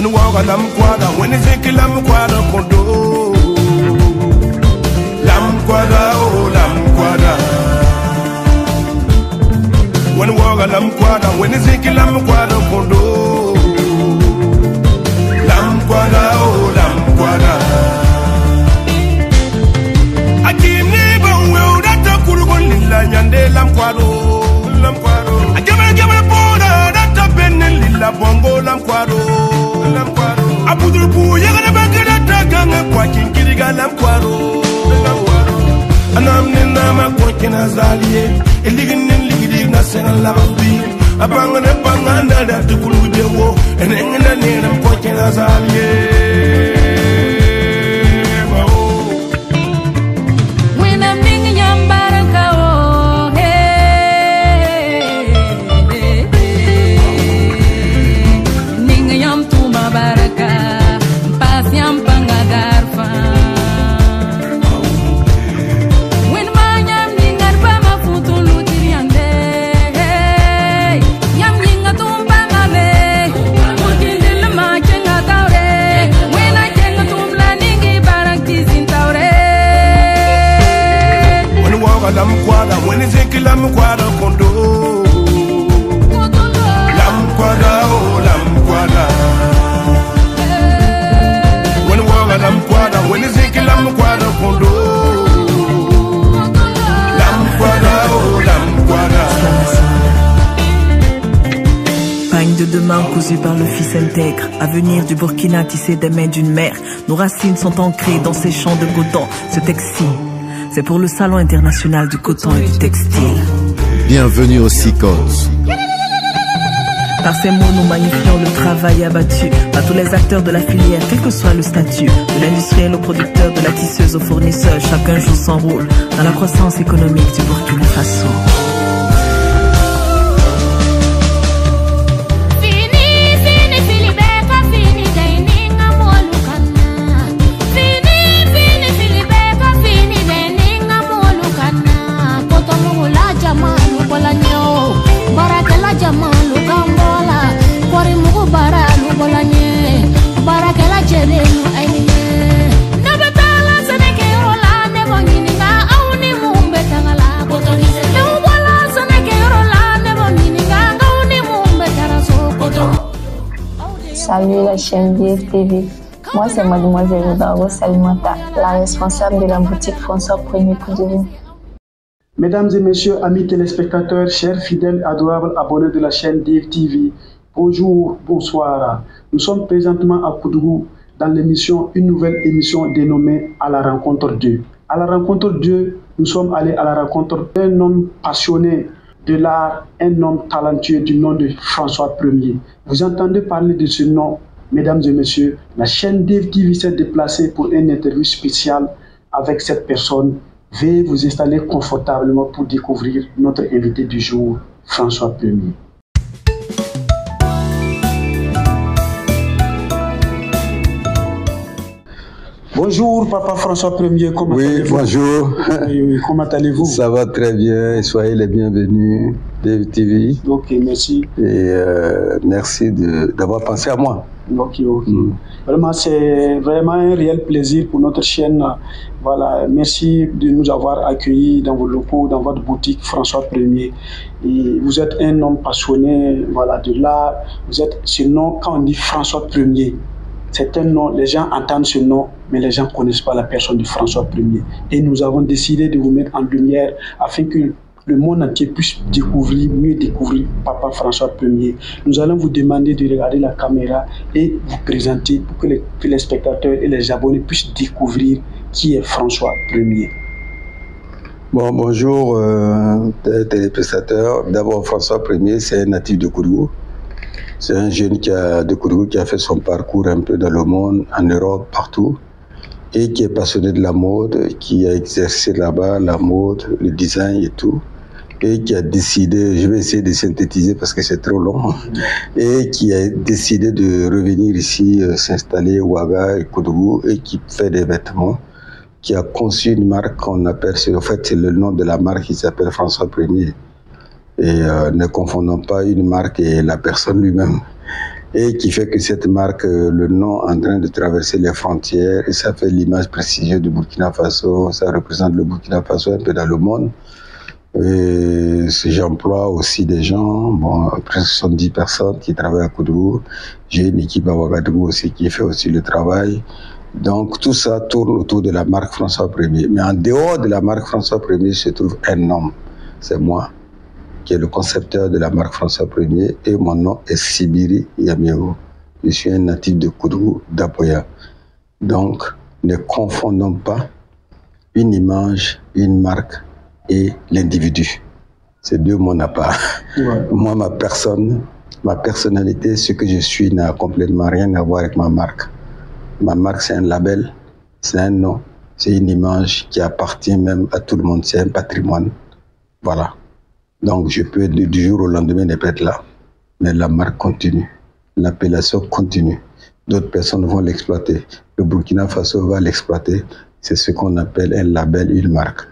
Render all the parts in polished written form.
When walk a lamb quadra, when it's a lamb quadra condo. Lamb quadra, oh lamb quadra. When walk a lamb quadra, when it's a lamb quadra condo. Lamb quadra, oh lamb quadra. I keep never will that a cool one in Lanyande lamb quadro. Lamb quadro. I give a border that a pen and lilla bongo lamb quadro. Abudubu yagana bagana tagana kwa kinkiriga lamkwaro anam nina ma kwa kinazalie eligin na sena lambi abangana bangana da tukulu dewo enengena nina kwa kinazalie lam quadra, when is it lam quadra condo? Lam quadra, oh lam quadra. When you walk a lam quadra, when is it lam quadra condo? Lam quadra, oh lam quadra. Pagne de demain cousu par le fils intègre. Avenir du Burkina tissé des mains d'une mère. Nos racines sont ancrées dans ces champs de coton. Ce textile, c'est pour le Salon international du coton et du textile. Bienvenue au SICOS. Par ces mots, nous magnifions le travail abattu par tous les acteurs de la filière, quel que soit le statut. De l'industriel au producteur, de la tisseuse au fournisseur, chacun joue son rôle dans la croissance économique du Burkina Faso. Salut la chaîne DFTV. Moi, c'est Mademoiselle Baro Salimata, la responsable de la boutique François 1er Poudou. Mesdames et messieurs, amis téléspectateurs, chers fidèles, adorables abonnés de la chaîne DFTV, bonjour, bonsoir. Nous sommes présentement à Poudou dans l'émission, une nouvelle émission dénommée À la rencontre d'eux. À la rencontre d'eux, nous sommes allés à la rencontre d'un homme passionné de l'art, un homme talentueux du nom de François 1er. Vous entendez parler de ce nom, mesdames et messieurs. La chaîne DFTV s'est déplacée pour une interview spéciale avec cette personne. Veuillez vous installer confortablement pour découvrir notre invité du jour, François 1er. Bonjour, Papa François 1er, comment allez-vous? Bonjour. Oui, comment allez-vous? Ça va très bien, soyez les bienvenus, DFTV. Ok, merci. Et merci d'avoir pensé à moi. Ok. Vraiment, c'est vraiment un réel plaisir pour notre chaîne. Voilà, merci de nous avoir accueillis dans vos locaux, dans votre boutique François 1er. Et vous êtes un homme passionné, voilà, de l'art. Vous êtes, ce nom, quand on dit François 1er, c'est un nom, les gens entendent ce nom, mais les gens ne connaissent pas la personne de François 1er. Et nous avons décidé de vous mettre en lumière afin que le monde entier puisse mieux découvrir Papa François 1er. Nous allons vous demander de regarder la caméra et vous présenter pour que les téléspectateurs et les abonnés puissent découvrir qui est François 1er. Bon, bonjour téléspectateurs. D'abord, François 1er, c'est un natif de Kourou. C'est un jeune de Kourou qui a fait son parcours un peu dans le monde, en Europe, partout, et qui est passionné de la mode, qui a exercé là-bas la mode, le design et tout, et qui a décidé, je vais essayer de synthétiser parce que c'est trop long, et qui a décidé de revenir ici, s'installer à Ouaga et Kourou, et qui fait des vêtements, qui a conçu une marque qu'on appelle, en fait c'est le nom de la marque qui s'appelle François 1er. Et ne confondons pas une marque et la personne lui-même. et qui fait que cette marque, le nom en train de traverser les frontières, et ça fait l'image prestigieuse du Burkina Faso, ça représente le Burkina Faso un peu dans le monde. Et j'emploie aussi des gens, bon, presque 70 personnes qui travaillent à Koudougou. J'ai une équipe à Ouagadougou aussi qui fait aussi le travail. Donc tout ça tourne autour de la marque François Ier. Mais en dehors de la marque François Ier se trouve un homme, c'est moi, qui est le concepteur de la marque François Ier, et mon nom est Sibiri Yamiego. Je suis un natif de Koudougou, d'Apoya. Donc, ne confondons pas une image, une marque et l'individu. Ces deux mots n'ont pas. Ouais. Moi, ma personne, ma personnalité, ce que je suis n'a complètement rien à voir avec ma marque. Ma marque, c'est un label, c'est un nom, c'est une image qui appartient même à tout le monde, c'est un patrimoine. Voilà. Donc, je peux du jour au lendemain ne pas être là. Mais la marque continue. L'appellation continue. D'autres personnes vont l'exploiter. Le Burkina Faso va l'exploiter. C'est ce qu'on appelle un label, une marque.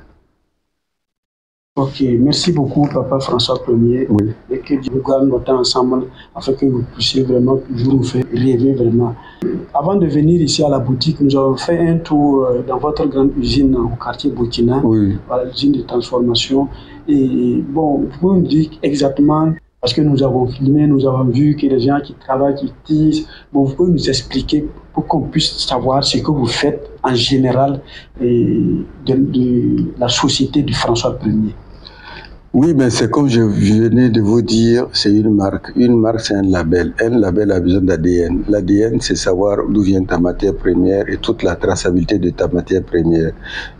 Ok, merci beaucoup, Papa François Ier. Oui. Et que Dieu garde notre temps ensemble afin que vous puissiez vraiment toujours nous faire rêver vraiment. Avant de venir ici à la boutique, nous avons fait un tour dans votre grande usine au quartier Burkina, oui. Voilà, l'usine de transformation. Et bon, vous pouvez nous dire exactement, parce que nous avons filmé, nous avons vu que les gens qui travaillent, qui tissent, bon, vous pouvez nous expliquer pour qu'on puisse savoir ce que vous faites en général de la société de François Ier. Oui, mais c'est comme je venais de vous dire, c'est une marque. Une marque, c'est un label. Un label a besoin d'ADN. L'ADN, c'est savoir d'où vient ta matière première et toute la traçabilité de ta matière première.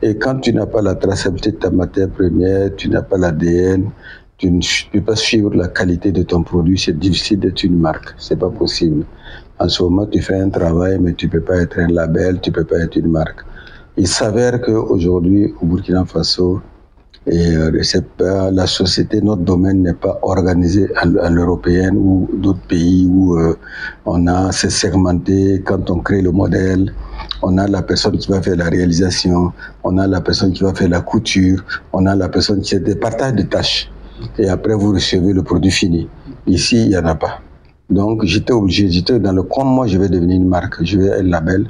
Et quand tu n'as pas la traçabilité de ta matière première, tu n'as pas l'ADN, tu ne peux pas suivre la qualité de ton produit, c'est difficile d'être une marque. C'est pas possible. En ce moment, tu fais un travail, mais tu peux pas être un label, tu peux pas être une marque. Il s'avère qu'aujourd'hui, au Burkina Faso, et la société, notre domaine n'est pas organisé à l'européenne ou d'autres pays où c'est segmenté. Quand on crée le modèle, on a la personne qui va faire la réalisation, on a la personne qui va faire la couture, on a la personne qui fait des partages de tâches. Et après, vous recevez le produit fini. Ici, il n'y en a pas. Donc, j'étais obligé, comme moi, je vais devenir une marque, je vais un label.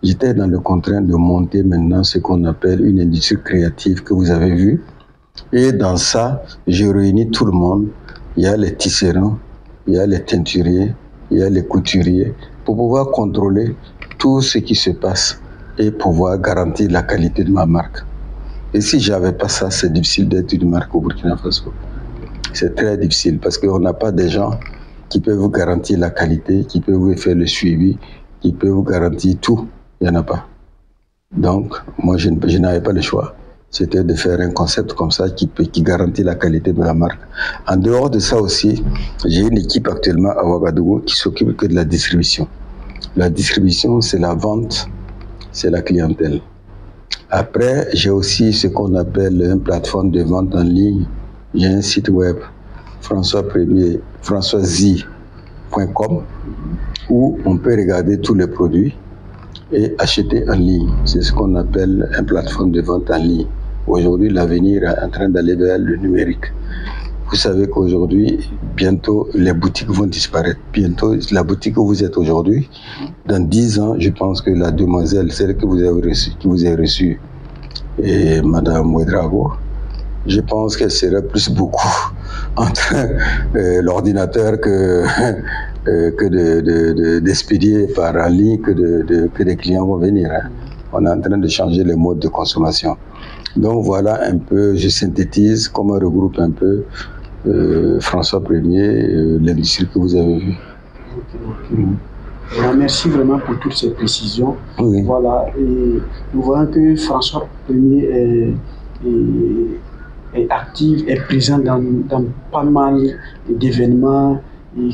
J'étais dans le contraint de monter maintenant ce qu'on appelle une industrie créative que vous avez vu. Et dans ça, j'ai réuni tout le monde. Il y a les tisserands, il y a les teinturiers, il y a les couturiers, pour pouvoir contrôler tout ce qui se passe et pouvoir garantir la qualité de ma marque. Et si j'avais pas ça, c'est difficile d'être une marque au Burkina Faso. C'est très difficile parce qu'on n'a pas des gens qui peuvent vous garantir la qualité, qui peuvent vous faire le suivi, qui peuvent vous garantir tout. Il n'y en a pas. Donc, moi, je n'avais pas le choix. C'était de faire un concept comme ça qui garantit la qualité de la marque. En dehors de ça aussi, j'ai une équipe actuellement à Ouagadougou qui s'occupe que de la distribution. La distribution, c'est la vente, c'est la clientèle. Après, j'ai aussi ce qu'on appelle une plateforme de vente en ligne. J'ai un site web, françoisi.com, où on peut regarder tous les produits et acheter en ligne. C'est ce qu'on appelle une plateforme de vente en ligne. Aujourd'hui, l'avenir est en train d'aller vers le numérique. Vous savez qu'aujourd'hui, bientôt, les boutiques vont disparaître. Bientôt, la boutique où vous êtes aujourd'hui, dans 10 ans, je pense que la demoiselle, celle que vous avez reçue, et Madame Ouedraogo, je pense qu'elle serait plus beaucoup entre l'ordinateur que d'expédier par en ligne que des clients vont venir. Hein. On est en train de changer les modes de consommation. Donc voilà un peu, je synthétise, comment regroupe un peu François Ier, l'industrie que vous avez vue. Merci vraiment pour toutes ces précisions. Oui. Voilà, et nous voyons que François Ier est actif, est présent dans pas mal d'événements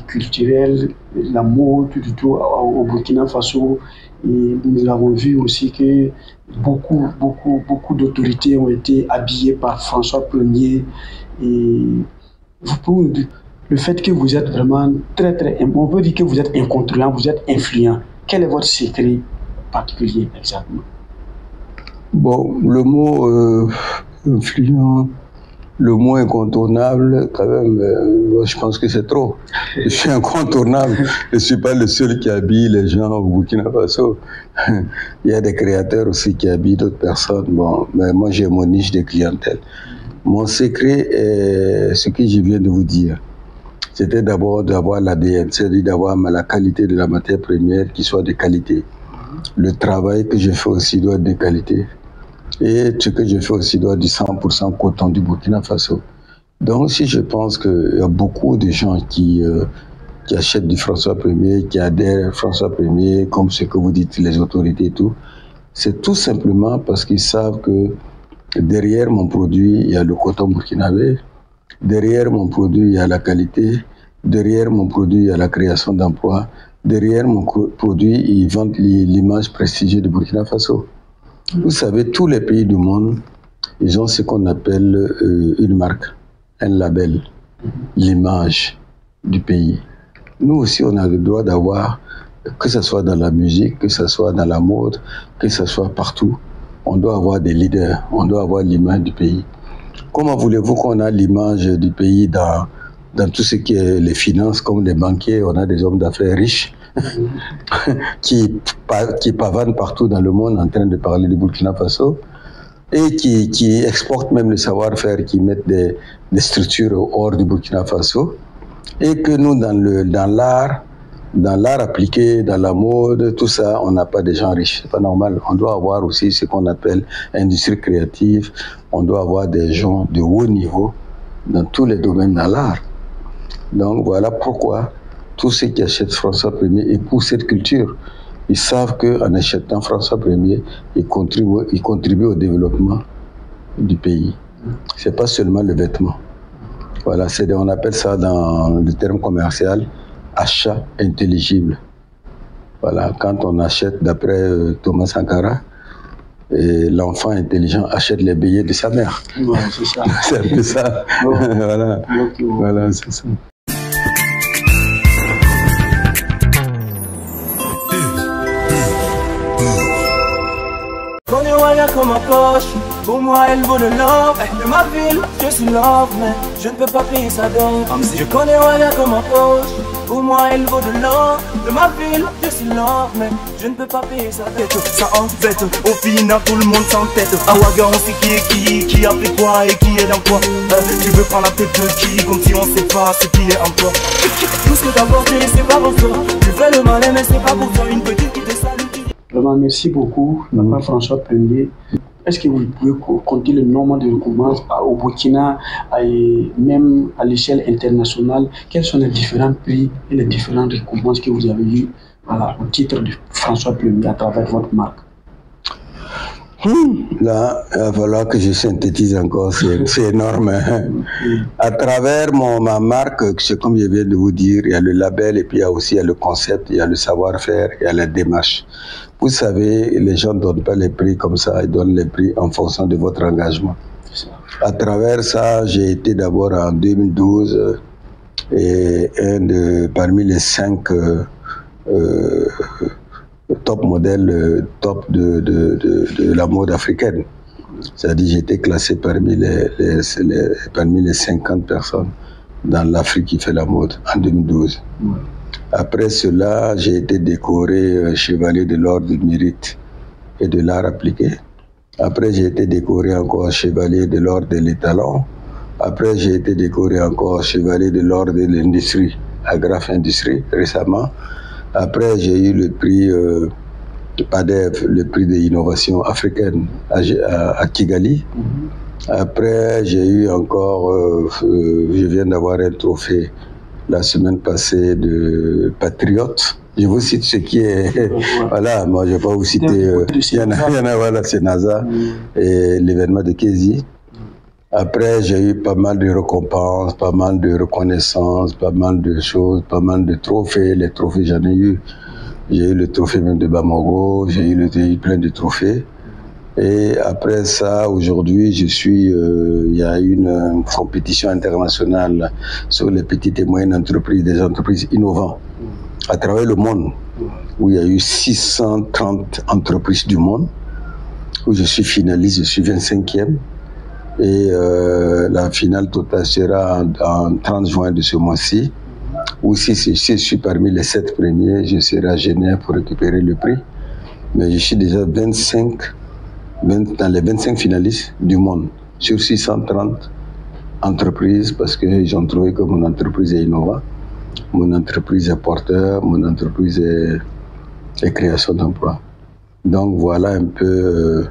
culturels, la mode, tout au Burkina Faso. Et nous avons vu aussi que beaucoup d'autorités ont été habillées par François Ier. Et vous pouvez dire, le fait que vous êtes vraiment on peut dire que vous êtes incontrôlable, vous êtes influent. Quel est votre secret particulier exactement? Bon, le mot influent, le mot incontournable, quand même, je pense que c'est trop. Je suis incontournable. Je ne suis pas le seul qui habille les gens au Burkina Faso. Il y a des créateurs aussi qui habillent d'autres personnes. Bon, mais moi, j'ai mon niche de clientèle. Mon secret est ce que je viens de vous dire. C'était d'abord d'avoir l'ADN, c'est-à-dire d'avoir la qualité de la matière première qui soit de qualité. Le travail que je fais aussi doit être de qualité. Et ce que je fais aussi doit être du 100% coton du Burkina Faso. Donc si je pense qu'il y a beaucoup de gens qui achètent du François Ier, qui adhèrent à François Ier, comme ce que vous dites, les autorités et tout, c'est tout simplement parce qu'ils savent que derrière mon produit, il y a le coton burkinabé, derrière mon produit, il y a la qualité, derrière mon produit, il y a la création d'emplois, derrière mon produit, ils vendent l'image prestigieuse du Burkina Faso. Vous savez, tous les pays du monde, ils ont ce qu'on appelle une marque, un label, l'image du pays. Nous aussi, on a le droit d'avoir, que ce soit dans la musique, que ce soit dans la mode, que ce soit partout, on doit avoir des leaders, on doit avoir l'image du pays. Comment voulez-vous qu'on a l'image du pays dans tout ce qui est les finances, comme les banquiers, on a des hommes d'affaires riches qui pavanent partout dans le monde en train de parler du Burkina Faso et qui exportent même le savoir-faire, qui mettent des structures hors du Burkina Faso, et que nous, dans l'art appliqué, dans la mode, tout ça, on n'a pas des gens riches. C'est pas normal. On doit avoir aussi ce qu'on appelle industrie créative. On doit avoir des gens de haut niveau dans tous les domaines dans l'art. Donc voilà pourquoi tous ceux qui achètent François Ier épousent cette culture. Ils savent qu'en achetant François Ier, ils contribuent au développement du pays. C'est pas seulement le vêtement. Voilà, on appelle ça dans le terme commercial achat intelligible. Voilà, quand on achète, d'après Thomas Sankara, l'enfant intelligent achète les billets de sa mère. Ouais, c'est ça. C'est un peu ça. Voilà, voilà, c'est ça. Rien comme ma poche, pour moi elle vaut de l'or. De ma ville, je suis l'or, mais je ne peux pas payer sa dot. Je connais rien comme ma poche, pour moi elle vaut de l'or. De ma ville, je suis l'or, mais je ne peux pas payer sa dot. Ça embête, au final tout le monde s'entête. À Ouaga on sait qui a fait quoi et qui est dans quoi. Tu veux prendre la tête de qui, comme si on sait pas ce qui est en toi. Tout ce que t'as porté, c'est pas pour toi. Tu fais le malin, mais c'est pas pour toi. Une petite qui te salue. Vraiment, merci beaucoup, Papa François Ier. Est-ce que vous pouvez compter le nombre de recommandations au Burkina et même à l'échelle internationale? Quels sont les différents prix et les différentes récompenses que vous avez eues au titre de François Ier à travers votre marque? Là, il va falloir que je synthétise encore, c'est énorme. Hein? À travers ma marque, c'est comme je viens de vous dire, il y a le label et puis il y a le concept, il y a le savoir-faire, il y a la démarche. Vous savez, les gens ne donnent pas les prix comme ça, ils donnent les prix en fonction de votre engagement. À travers ça, j'ai été d'abord en 2012 parmi les 5 top modèles, top de la mode africaine. C'est-à-dire j'ai été classé parmi les 50 personnes dans l'Afrique qui fait la mode en 2012. Après cela, j'ai été décoré chevalier de l'ordre du mérite et de l'art appliqué. Après, j'ai été décoré encore chevalier de l'ordre de l'étalon. Après, j'ai été décoré encore chevalier de l'ordre de l'industrie, Agraf Industrie, récemment. Après, j'ai eu le prix PADEV, le prix de l'innovation africaine à Kigali. Après, j'ai eu encore, je viens d'avoir un trophée la semaine passée de Patriote. Je vous cite ce qui est... Voilà, moi je ne vais pas vous citer... Il y en a, voilà, c'est NASA et l'événement de Kézi. Après, j'ai eu pas mal de récompenses, pas mal de reconnaissances, pas mal de choses, pas mal de trophées. Les trophées, j'en ai eu. J'ai eu le trophée même de Bamako, j'ai eu plein de trophées. Et après ça, aujourd'hui, il y a une compétition internationale sur les petites et moyennes entreprises, des entreprises innovantes à travers le monde, où il y a eu 630 entreprises du monde, où je suis finaliste, je suis 25e. Et la finale totale sera en 30 juin de ce mois-ci. Ou si je suis parmi les 7 premiers, je serai à Genève pour récupérer le prix. Mais je suis déjà dans les 25 finalistes du monde, sur 630 entreprises, parce qu'ils ont trouvé que mon entreprise est innovante, mon entreprise est porteur, mon entreprise est création d'emplois. Donc voilà un peu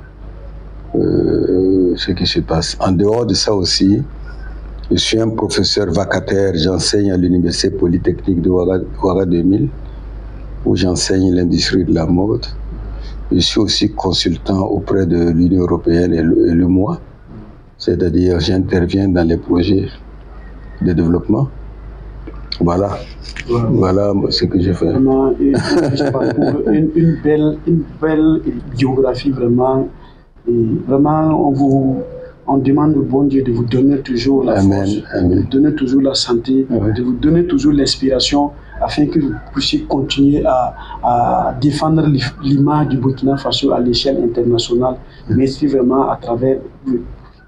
ce qui se passe. En dehors de ça aussi, je suis un professeur vacataire, j'enseigne à l'Université Polytechnique de Ouaga 2000, où j'enseigne l'industrie de la mode. Je suis aussi consultant auprès de l'Union européenne et le MOA, c'est-à-dire j'interviens dans les projets de développement. Voilà ce que j'ai fait. Vraiment, une belle biographie, vraiment. Et vraiment, on demande au bon Dieu de vous donner toujours la force, de vous donner toujours la santé, de vous donner toujours l'inspiration, afin que vous puissiez continuer à défendre l'image du Burkina Faso à l'échelle internationale, mais c'est vraiment à travers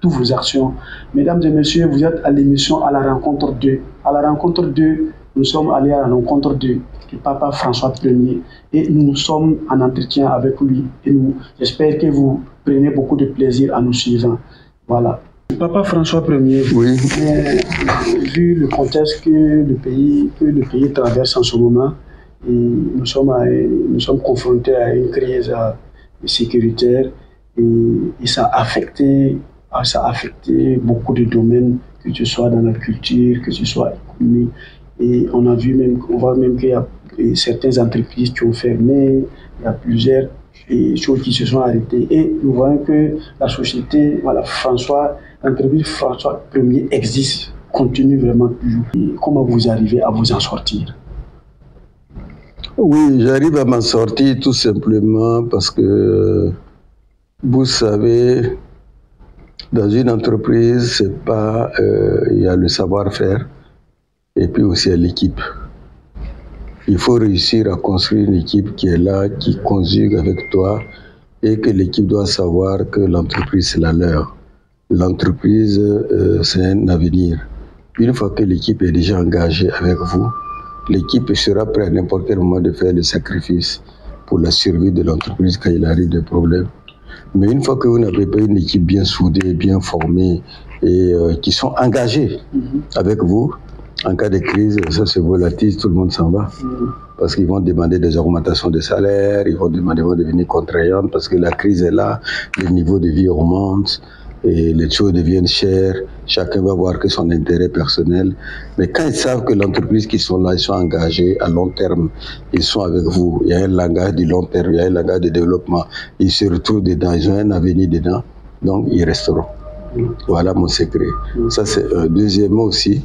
toutes vos actions. Mesdames et messieurs, vous êtes à l'émission À la rencontre 2. À la rencontre 2, nous sommes allés à la rencontre du Papa François Ier et nous sommes en entretien avec lui. Et j'espère que vous prenez beaucoup de plaisir à nous suivre. Voilà. Papa François Ier, oui. Vu le contexte que le pays traverse en ce moment, et nous sommes confrontés à une crise sécuritaire et ça a affecté beaucoup de domaines, que ce soit dans la culture, que ce soit économique. Et on voit même qu'il y a certaines entreprises qui ont fermé, il y a plusieurs choses qui se sont arrêtées. Et nous voyons que la société, l'entreprise François Ier existe, continue vraiment toujours. Et comment vous arrivez à vous en sortir? Oui, j'arrive à m'en sortir tout simplement parce que, vous savez, dans une entreprise, c'est pas, il y a le savoir-faire et puis aussi il y a l'équipe. Il faut réussir à construire une équipe qui est là, qui conjugue avec toi et que l'équipe doit savoir que l'entreprise c'est la leur. L'entreprise, c'est un avenir. Une fois que l'équipe est déjà engagée avec vous, l'équipe sera prête à n'importe quel moment de faire le sacrifice pour la survie de l'entreprise quand il arrive des problèmes. Mais une fois que vous n'avez pas une équipe bien soudée, bien formée et qui sont engagés avec vous, en cas de crise, ça se volatile, tout le monde s'en va. Parce qu'ils vont demander des augmentations de salaire, ils vont devenir contraignants parce que la crise est là, le niveau de vie augmente et les choses deviennent chères. Chacun va voir que son intérêt personnel. Mais quand ils savent que l'entreprise qui sont là, ils sont engagés à long terme, ils sont avec vous, il y a un langage du long terme, il y a un langage de développement, ils se retrouvent dedans, ils ont un avenir dedans, donc ils resteront. Voilà mon secret. Ça c'est deuxièmement aussi.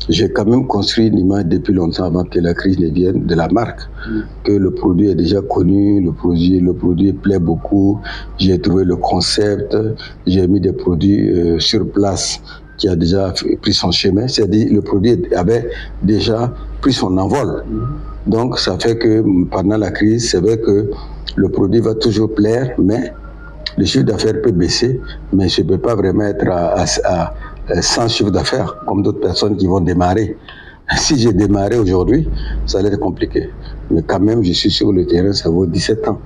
J'ai quand même construit une image depuis longtemps avant que la crise ne vienne de la marque, que le produit est déjà connu, le produit plaît beaucoup, j'ai trouvé le concept, j'ai mis des produits sur place qui a déjà pris son chemin, c'est-à-dire le produit avait déjà pris son envol. Donc ça fait que pendant la crise, c'est vrai que le produit va toujours plaire, mais le chiffre d'affaires peut baisser, mais je ne peux pas vraiment être sans chiffre d'affaires, comme d'autres personnes qui vont démarrer. Si j'ai démarré aujourd'hui, ça allait être compliqué. Mais quand même, je suis sur le terrain, ça vaut 17 ans.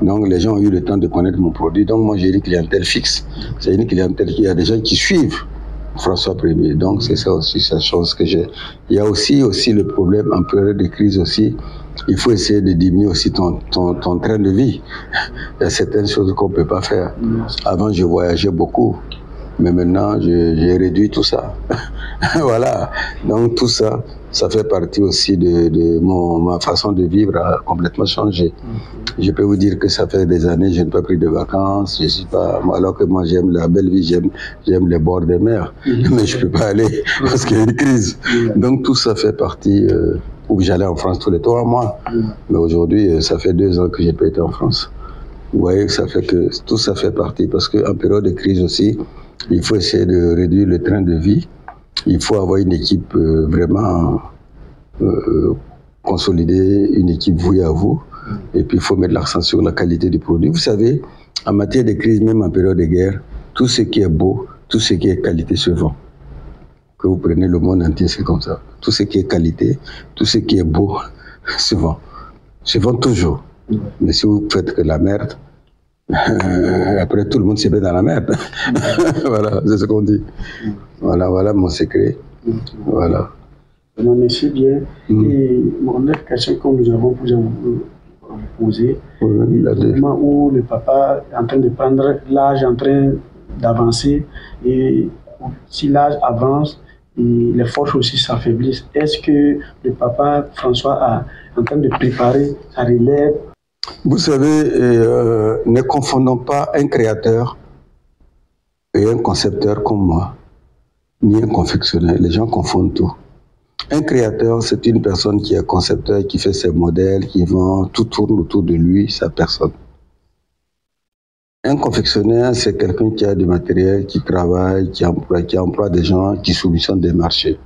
Donc les gens ont eu le temps de connaître mon produit. Donc moi, j'ai une clientèle fixe. C'est une clientèle qui a des gens qui suivent François Ier. Donc c'est ça aussi, c'est la chose que j'ai. Il y a aussi le problème en période de crise aussi. Il faut essayer de diminuer aussi ton train de vie. Il y a certaines choses qu'on ne peut pas faire. Avant, je voyageais beaucoup. Mais maintenant, j'ai réduit tout ça. Voilà. Donc tout ça, ça fait partie aussi de ma façon de vivre a complètement changé. Je peux vous dire que ça fait des années, je n'ai pas pris de vacances, je suis pas, alors que moi j'aime la belle vie, j'aime les bords des mers, mais je peux pas aller parce qu'il y a une crise. Donc tout ça fait partie, où j'allais en France tous les 3 mois. Mais aujourd'hui, ça fait 2 ans que j'ai pas été en France. Vous voyez, ça fait que tout ça fait partie parce qu'en période de crise aussi, il faut essayer de réduire le train de vie. Il faut avoir une équipe vraiment consolidée, une équipe vouée à vous. Et puis il faut mettre l'accent sur la qualité du produit. Vous savez, en matière de crise, même en période de guerre, tout ce qui est beau Tout ce qui est qualité se vend. Que vous prenez le monde entier, c'est comme ça. Tout ce qui est qualité, tout ce qui est beau se vend. Se vend toujours. Mais si vous faites que la merde, après tout le monde se met dans la merde. Voilà, c'est ce qu'on dit. Voilà mon secret. Voilà. Merci bien. Et mon autre question que nous avons posée, le moment où le papa est en train de prendre l'âge, en train d'avancer, et si l'âge avance, et les forces aussi s'affaiblissent, est-ce que le papa François est en train de préparer sa relève? Vous savez, ne confondons pas un créateur et un concepteur comme moi, ni un confectionneur. Les gens confondent tout. Un créateur, c'est une personne qui est concepteur, qui fait ses modèles, qui vend, tout tourne autour de lui, sa personne. Un confectionneur, c'est quelqu'un qui a du matériel, qui travaille, qui emploie des gens, qui soumissionne des marchés.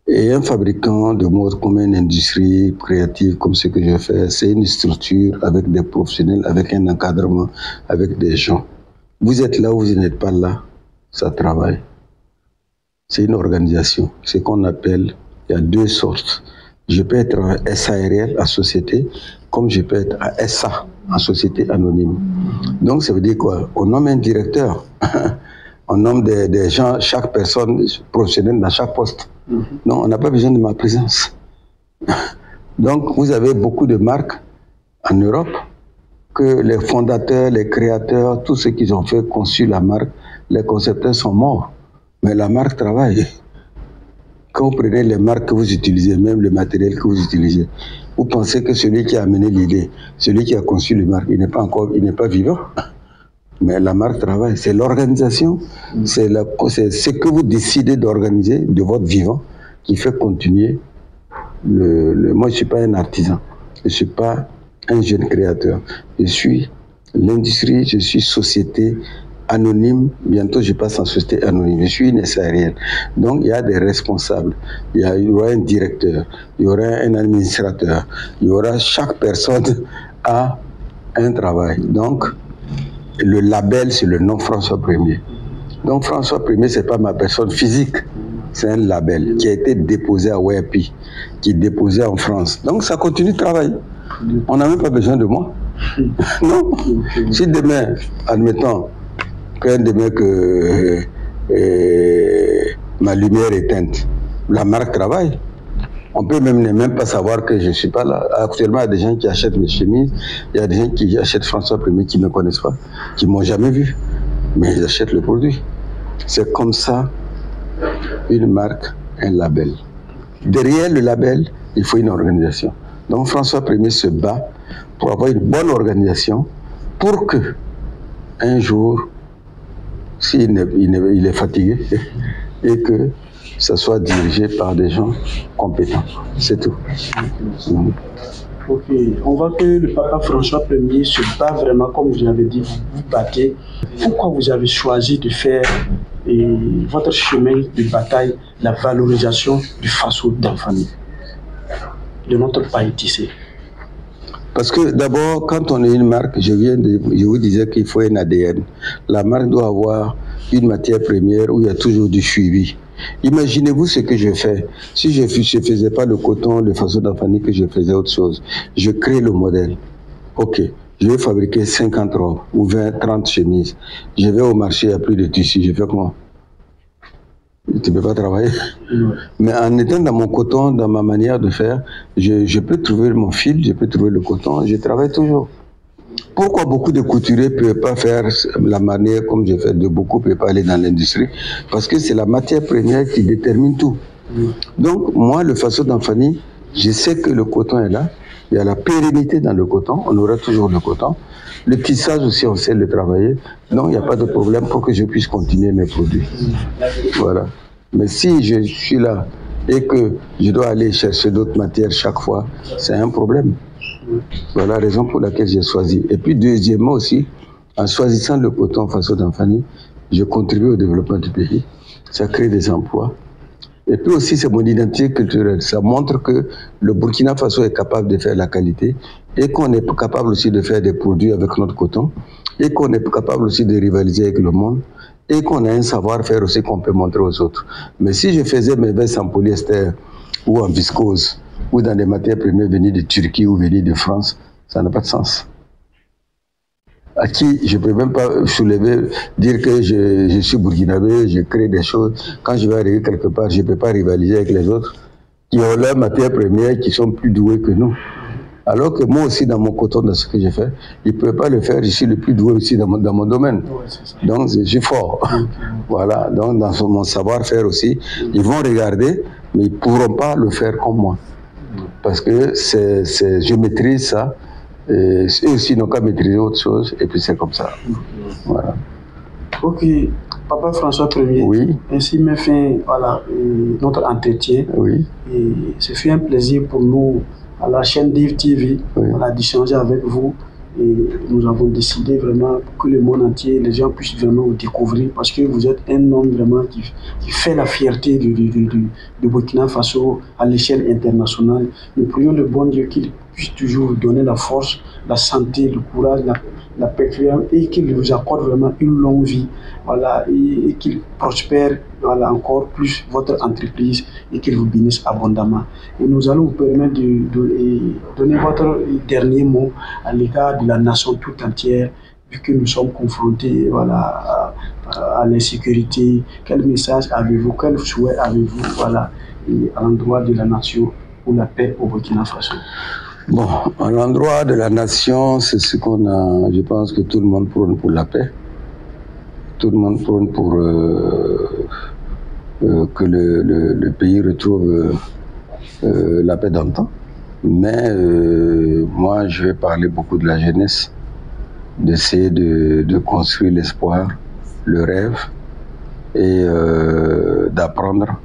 Et un fabricant de mode comme une industrie créative comme ce que je fais, c'est une structure avec des professionnels, avec un encadrement, avec des gens. Vous êtes là ou vous n'êtes pas là, ça travaille. C'est une organisation. Ce qu'on appelle, il y a deux sortes. Je peux être en SARL, en société, comme je peux être en SA, en société anonyme. Donc ça veut dire quoi? On nomme un directeur, on nomme des gens, chaque personne professionnelle dans chaque poste. Non, on n'a pas besoin de ma présence. Donc vous avez beaucoup de marques en Europe que les fondateurs, les créateurs, tous ceux qui ont fait conçu la marque, les concepteurs sont morts. Mais la marque travaille. Quand vous prenez les marques que vous utilisez, même le matériel que vous utilisez, vous pensez que celui qui a amené l'idée, celui qui a conçu les marques, il n'est pas vivant. Mais la marque travaille. C'est l'organisation, c'est ce que vous décidez d'organiser de votre vivant qui fait continuer. Moi, je ne suis pas un artisan. Je ne suis pas un jeune créateur. Je suis l'industrie, je suis société anonyme, bientôt je passe en société anonyme, je suis une SARL. Donc il y a des responsables, il y aura un directeur, il y aura un administrateur, il y aura chaque personne a un travail. Donc le label c'est le nom François Ier. Donc François Ier c'est pas ma personne physique, c'est un label qui a été déposé à WEAPI, qui est déposé en France. Donc ça continue de travailler. On n'a même pas besoin de moi. Non. Si demain, admettons, demain que ma lumière est éteinte, la marque travaille. On peut ne même pas savoir que je ne suis pas là. Actuellement, il y a des gens qui achètent mes chemises, il y a des gens qui achètent François Ier qui ne me connaissent pas, qui ne m'ont jamais vu, mais ils achètent le produit. C'est comme ça, une marque, un label. Derrière le label, il faut une organisation. Donc François Ier se bat pour avoir une bonne organisation pour que, un jour, s'il est fatigué, et que ça soit dirigé par des gens compétents. C'est tout. Ok, on voit que le papa François Ier se bat vraiment, comme vous l'avez dit, vous battez. Pourquoi vous avez choisi de faire votre chemin de bataille, la valorisation du faso d'Anfani, de notre pays tissé? Parce que d'abord, quand on est une marque, je vous disais qu'il faut un ADN. La marque doit avoir une matière première où il y a toujours du suivi. Imaginez-vous ce que je fais. Si je ne faisais pas le coton, le faso d'Anfani, que je faisais autre chose, je crée le modèle. Ok, je vais fabriquer 50 robes ou 20, 30 chemises. Je vais au marché, il n'y a plus de tissu. Je fais comment? Tu ne peux pas travailler. Mais en étant dans mon coton, dans ma manière de faire, je peux trouver mon fil, je peux trouver le coton, je travaille toujours. Pourquoi beaucoup de couturiers ne peuvent pas faire la manière comme je fais, de beaucoup ne peuvent pas aller dans l'industrie? Parce que c'est la matière première qui détermine tout. Donc, moi, le faso d'Anfani, je sais que le coton est là, il y a la pérennité dans le coton, on aura toujours le coton. Le tissage aussi, on sait le travailler. Donc, il n'y a pas de problème pour que je puisse continuer mes produits. Voilà. Mais si je suis là et que je dois aller chercher d'autres matières chaque fois, c'est un problème. Voilà la raison pour laquelle j'ai choisi. Et puis, deuxièmement aussi, en choisissant le coton faso d'Anfani, je contribue au développement du pays. Ça crée des emplois. Et puis aussi, c'est mon identité culturelle. Ça montre que le Burkina Faso est capable de faire la qualité et qu'on est capable aussi de faire des produits avec notre coton et qu'on est capable aussi de rivaliser avec le monde et qu'on a un savoir-faire aussi qu'on peut montrer aux autres. Mais si je faisais mes vestes en polyester ou en viscose ou dans des matières premières venues de Turquie ou venues de France, ça n'a pas de sens. À qui je ne peux même pas soulever, dire que je suis burkinabé, je crée des choses. Quand je vais arriver quelque part, je ne peux pas rivaliser avec les autres qui ont leurs matières premières, qui sont plus doués que nous. Alors que moi aussi, dans mon coton, dans ce que j'ai fait, ils ne pouvaient pas le faire. Je suis le plus doué aussi dans mon domaine. Ouais, donc, je suis fort. Voilà. Donc, dans mon savoir-faire aussi, ils vont regarder, mais ils ne pourront pas le faire comme moi. Parce que je maîtrise ça. Et eux aussi n'ont qu'à maîtriser autre chose. Et puis, c'est comme ça. Voilà. Ok. Papa François Ier, oui. Ainsi met fin voilà, notre entretien. Oui. Et ce fut un plaisir pour nous, à la chaîne DIV TV, oui. Voilà, d'échanger avec vous. Et nous avons décidé vraiment que le monde entier, les gens puissent vraiment vous découvrir parce que vous êtes un homme vraiment qui fait la fierté de Burkina Faso à l'échelle internationale. Nous prions le bon Dieu qu'il puisse toujours vous donner la force, la santé, le courage, la persévérance et qu'il vous accorde vraiment une longue vie, voilà, et qu'il prospère voilà, encore plus votre entreprise et qu'il vous bénisse abondamment. Et nous allons vous permettre de donner votre dernier mot à l'égard de la nation toute entière, vu que nous sommes confrontés voilà, à l'insécurité. Quel message avez-vous, quel souhait avez-vous voilà, à l'endroit de la nation pour la paix au Burkina Faso? Bon, à l'endroit de la nation, c'est ce qu'on a, je pense que tout le monde prône pour la paix. Tout le monde prône pour que le pays retrouve la paix d'antan. Mais moi, je vais parler beaucoup de la jeunesse, d'essayer de construire l'espoir, le rêve, et d'apprendre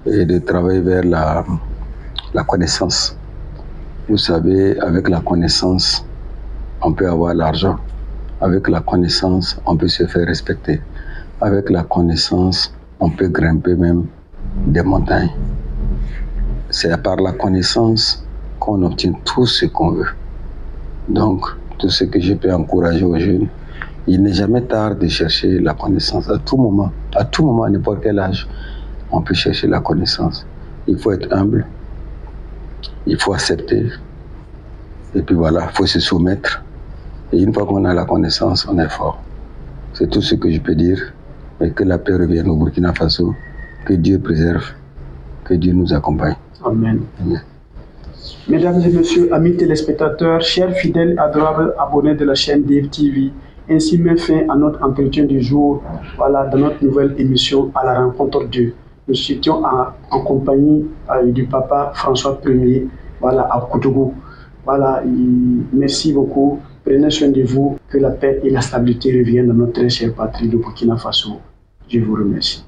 et de travailler vers la connaissance. Vous savez, avec la connaissance, on peut avoir l'argent. Avec la connaissance, on peut se faire respecter. Avec la connaissance, on peut grimper même des montagnes. C'est par la connaissance qu'on obtient tout ce qu'on veut. Donc, tout ce que je peux encourager aux jeunes, il n'est jamais tard de chercher la connaissance. À tout moment, à n'importe quel âge, on peut chercher la connaissance. Il faut être humble. Il faut accepter, et puis voilà, il faut se soumettre. Et une fois qu'on a la connaissance, on est fort. C'est tout ce que je peux dire. Et que la paix revienne au Burkina Faso, que Dieu préserve, que Dieu nous accompagne. Amen. Amen. Mesdames et messieurs, amis téléspectateurs, chers fidèles, adorables abonnés de la chaîne DIV TV, ainsi met fin à notre entretien du jour, voilà, dans notre nouvelle émission à la rencontre d'eux. Nous étions en compagnie du papa François Ier, voilà, à Koutougou. Voilà, merci beaucoup. Prenez soin de vous, que la paix et la stabilité reviennent dans notre très chère patrie de Burkina Faso. Je vous remercie.